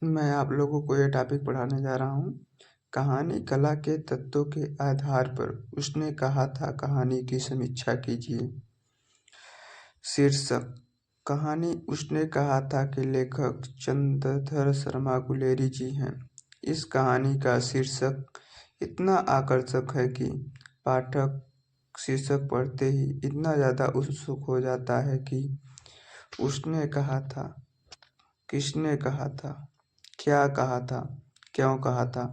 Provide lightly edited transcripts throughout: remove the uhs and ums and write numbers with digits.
मैं आप लोगों को ये टॉपिक पढ़ाने जा रहा हूँ। कहानी कला के तत्वों के आधार पर उसने कहा था, कहानी की समीक्षा कीजिए। शीर्षक: कहानी उसने कहा था के लेखक चंद्रधर शर्मा गुलेरी जी हैं। इस कहानी का शीर्षक इतना आकर्षक है कि पाठक शीर्षक पढ़ते ही इतना ज़्यादा उत्सुक हो जाता है कि उसने कहा था, किसने कहा था, क्या कहा था, क्यों कहा था,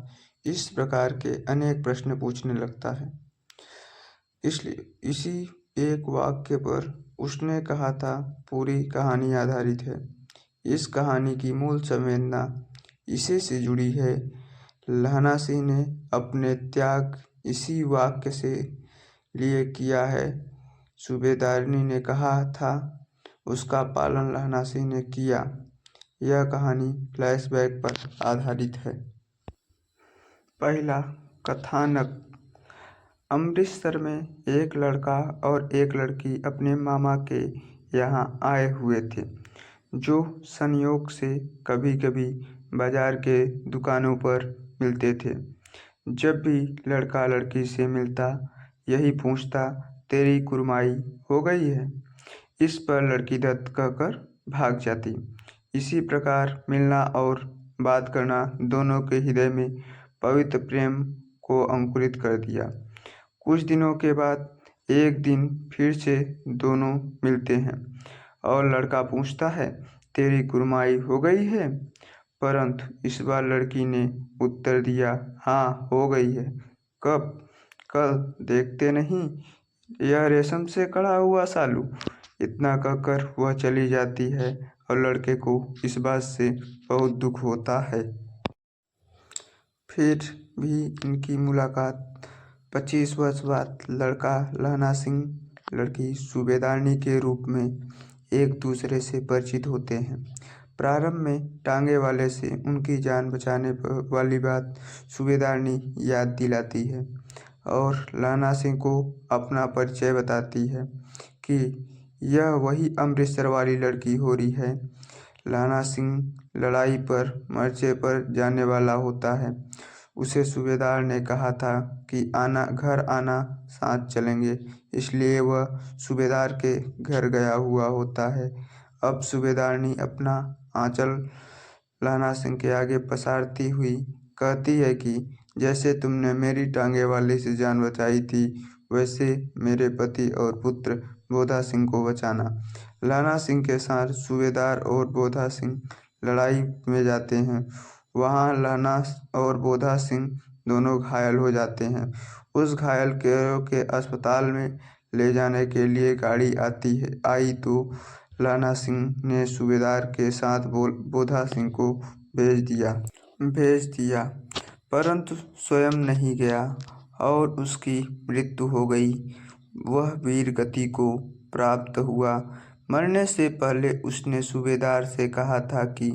इस प्रकार के अनेक प्रश्न पूछने लगता है। इसलिए इसी एक वाक्य पर उसने कहा था पूरी कहानी आधारित है। इस कहानी की मूल संवेदना इसी से जुड़ी है। लहना सिंह ने अपने त्याग इसी वाक्य से लिए किया है। सूबेदारनी ने कहा था, उसका पालन लहना सिंह ने किया। यह कहानी फ्लैशबैक पर आधारित है। पहला कथानक: अमृतसर में एक लड़का और एक लड़की अपने मामा के यहाँ आए हुए थे, जो संयोग से कभी कभी बाजार के दुकानों पर मिलते थे। जब भी लड़का लड़की से मिलता, यही पूछता, तेरी कुर्माई हो गई है? इस पर लड़की दत्त कहकर भाग जाती। इसी प्रकार मिलना और बात करना दोनों के हृदय में पवित्र प्रेम को अंकुरित कर दिया। कुछ दिनों के बाद एक दिन फिर से दोनों मिलते हैं और लड़का पूछता है, तेरी कुर्माई हो गई है? परंतु इस बार लड़की ने उत्तर दिया, हाँ हो गई है। कब? कल, देखते नहीं, यह रेशम से कढ़ा हुआ सालू। इतना कहकर वह चली जाती है और लड़के को इस बात से बहुत दुख होता है। फिर भी इनकी मुलाकात 25 वर्ष बाद लड़का लहना सिंह, लड़की सूबेदारनी के रूप में एक दूसरे से परिचित होते हैं। प्रारंभ में टांगे वाले से उनकी जान बचाने वाली बात सूबेदारनी याद दिलाती है और लहना सिंह को अपना परिचय बताती है कि यह वही अमृतसर वाली लड़की हो रही है। लहना सिंह लड़ाई पर मोर्चे पर जाने वाला होता है। उसे सूबेदार ने कहा था कि घर आना, साथ चलेंगे, इसलिए वह सूबेदार के घर गया हुआ होता है। अब सूबेदारनी अपना आंचल लहना सिंह के आगे पसारती हुई कहती है कि जैसे तुमने मेरी टांगे वाले से जान बचाई थी, वैसे मेरे पति और पुत्र बोधा सिंह को बचाना। लहना सिंह के साथ सूबेदार और बोधा सिंह लड़ाई में जाते हैं। वहाँ लहना और बोधा सिंह दोनों घायल हो जाते हैं। उस घायल के अस्पताल में ले जाने के लिए गाड़ी आई तो लहना सिंह ने सूबेदार के साथ बोधा सिंह को भेज दिया, परंतु स्वयं नहीं गया और उसकी मृत्यु हो गई। वह वीर गति को प्राप्त हुआ। मरने से पहले उसने सूबेदार से कहा था कि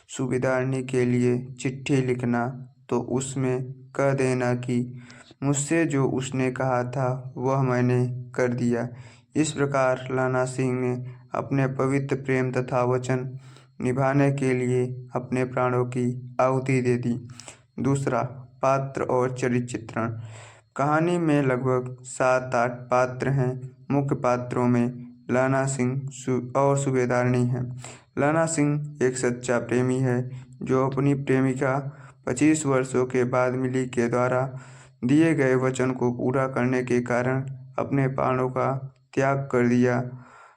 सूबेदारनी के लिए चिट्ठी लिखना, तो उसमें कह देना कि मुझसे जो उसने कहा था वह मैंने कर दिया। इस प्रकार लहना सिंह ने अपने पवित्र प्रेम तथा वचन निभाने के लिए अपने प्राणों की आहुति दे दी। दूसरा, पात्र और चरित्र चित्रण। कहानी में लगभग 7-8 पात्र हैं। मुख्य पात्रों में लहना सिंह और सूबेदारनी हैं। लहना सिंह एक सच्चा प्रेमी है जो अपनी प्रेमिका 25 वर्षों के बाद मिली के द्वारा दिए गए वचन को पूरा करने के कारण अपने प्राणों का त्याग कर दिया।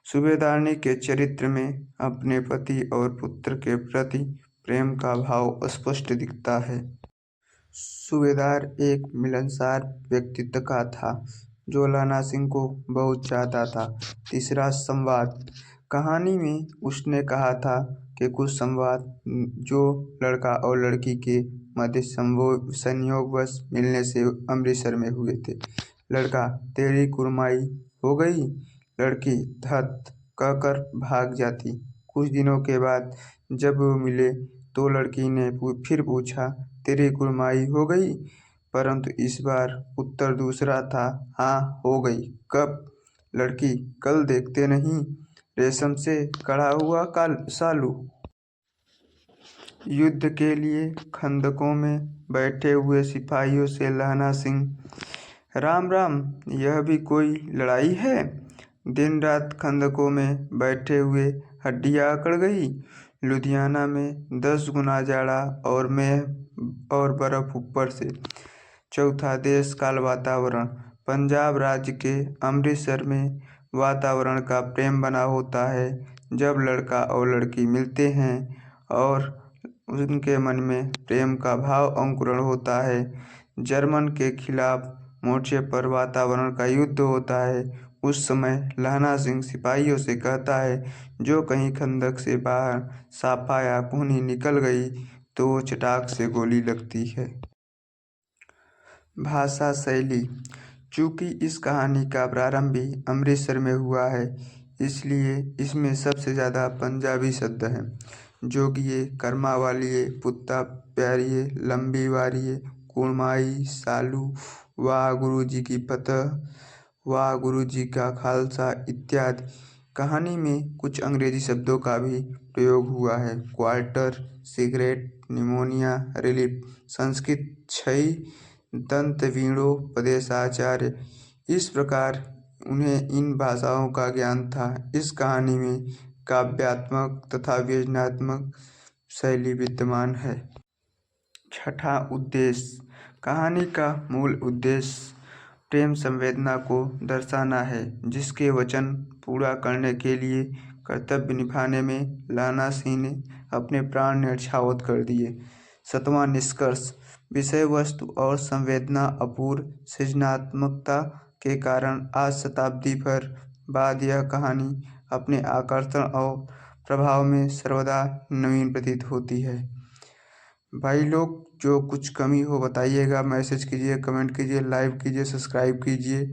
सूबेदारनी के चरित्र में अपने पति और पुत्र के प्रति प्रेम का भाव स्पष्ट दिखता है। सूबेदार एक मिलनसार व्यक्तित्व का था जो लहना सिंह को बहुत चाहता था। तीसरा, संवाद। कहानी में उसने कहा था कि कुछ संवाद जो लड़का और लड़की के मध्य संयोगवश मिलने से अमृतसर में हुए थे। लड़का, तेरी कुर्माई हो गई? लड़की धत कहकर भाग जाती। कुछ दिनों के बाद जब वो मिले तो लड़की ने फिर पूछा, तेरी कुर्माई हो गई? परंतु इस बार उत्तर दूसरा था, हाँ हो गई। कब? लड़की, कल, देखते नहीं, रेशम से कढ़ा हुआ सालू। युद्ध के लिए खंदकों में बैठे हुए सिपाहियों से लहना सिंह: राम राम, यह भी कोई लड़ाई है? दिन रात खंदकों में बैठे हुए हड्डियां अकड़ गई। लुधियाना में 10 गुना जाड़ा और मेह और बर्फ ऊपर से। चौथा, देश काल वातावरण। पंजाब राज्य के अमृतसर में वातावरण का प्रेम बना होता है। जब लड़का और लड़की मिलते हैं और उनके मन में प्रेम का भाव अंकुरण होता है। जर्मन के खिलाफ मोर्चे पर वातावरण का युद्ध होता है। उस समय लहना सिंह सिपाहियों से कहता है, जो कहीं खंदक से बाहर साफा या खूनी निकल गई तो वो चटाक से गोली लगती है। भाषा शैली। चूँकि इस कहानी का प्रारंभ भी अमृतसर में हुआ है, इसलिए इसमें सबसे ज़्यादा पंजाबी शब्द हैं। जोगिए, कर्मा वालिए, पुत्ता प्यारिए, लंबी वारिए, कुड़माई, सालू, वाह गुरु जी की फतह, वाह गुरु जी का खालसा इत्यादि। कहानी में कुछ अंग्रेजी शब्दों का भी प्रयोग हुआ है। Quarter, cigarette, pneumonia, relief. Sanskrit क्षयी, दंत वीणोपदेशाचार्य। इस प्रकार उन्हें इन भाषाओं का ज्ञान था। इस कहानी में काव्यात्मक तथा व्यंजनात्मक शैली विद्यमान है। छठा, उद्देश्य। कहानी का मूल उद्देश्य प्रेम संवेदना को दर्शाना है, जिसके वचन पूरा करने के लिए कर्तव्य निभाने में लहना सिंह ने अपने प्राण न्यौछावर कर दिए। सातवां, निष्कर्ष। विषय वस्तु और संवेदना अपूर्व सृजनात्मकता के कारण आज शताब्दी भर बाद यह कहानी अपने आकर्षण और प्रभाव में सर्वदा नवीन प्रतीत होती है। भाई लोग, जो कुछ कमी हो बताइएगा, मैसेज कीजिए, कमेंट कीजिए, लाइक कीजिए, सब्सक्राइब कीजिए।